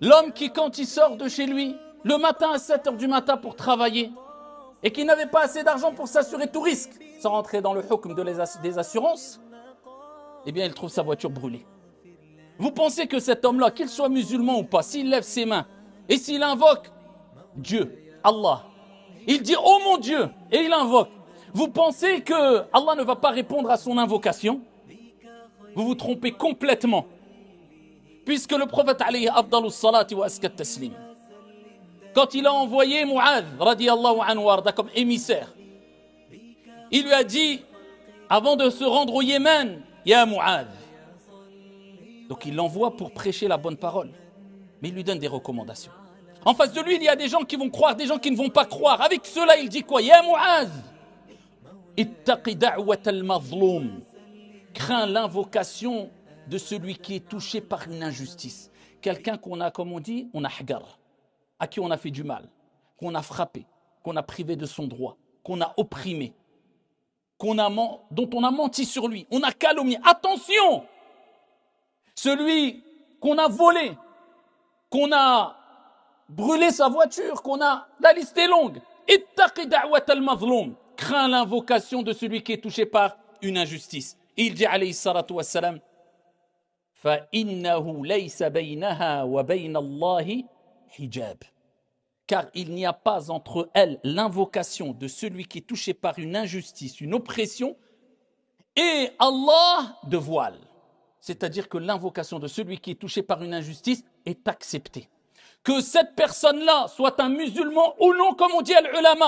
L'homme qui, quand il sort de chez lui, le matin à 7 heures du matin pour travailler, et qui n'avait pas assez d'argent pour s'assurer tout risque, sans rentrer dans le hukm des assurances, eh bien il trouve sa voiture brûlée. Vous pensez que cet homme-là, qu'il soit musulman ou pas, s'il lève ses mains et s'il invoque Dieu, Allah, il dit « Oh mon Dieu » et il invoque. Vous pensez que Allah ne va pas répondre à son invocation? Vous vous trompez complètement. Puisque le prophète alayhi afdalus salati wa askat taslim, quand il a envoyé Mu'adh radiyallahu anhu warda comme émissaire, il lui a dit, avant de se rendre au Yémen, Ya Mu'adh. Donc il l'envoie pour prêcher la bonne parole. Mais il lui donne des recommandations. En face de lui, il y a des gens qui vont croire, des gens qui ne vont pas croire. Avec cela, il dit quoi? Ya Mu'adh, ittaqi da'wat al-mazloum. Crains l'invocation de celui qui est touché par une injustice. Quelqu'un qu'on a, comme on dit, on a hagar, à qui on a fait du mal, qu'on a frappé, qu'on a privé de son droit, qu'on a opprimé, dont on a menti sur lui, on a calomnié. Attention! Celui qu'on a volé, qu'on a brûlé sa voiture, la liste est longue. Ittaqi da'wat al-mazloum. Crains l'invocation de celui qui est touché par une injustice. Il dit alayhi salatu wassalam, فَإِنَّهُ لَيْسَ بَيْنَهَا وَبَيْنَ اللَّهِ حِجَابٌ. Car il n'y a pas entre elles l'invocation de celui qui est touché par une injustice, une oppression, et Allah de voile. C'est-à-dire que l'invocation de celui qui est touché par une injustice est acceptée. Que cette personne-là soit un musulman ou non, comme on dit à l'ulama,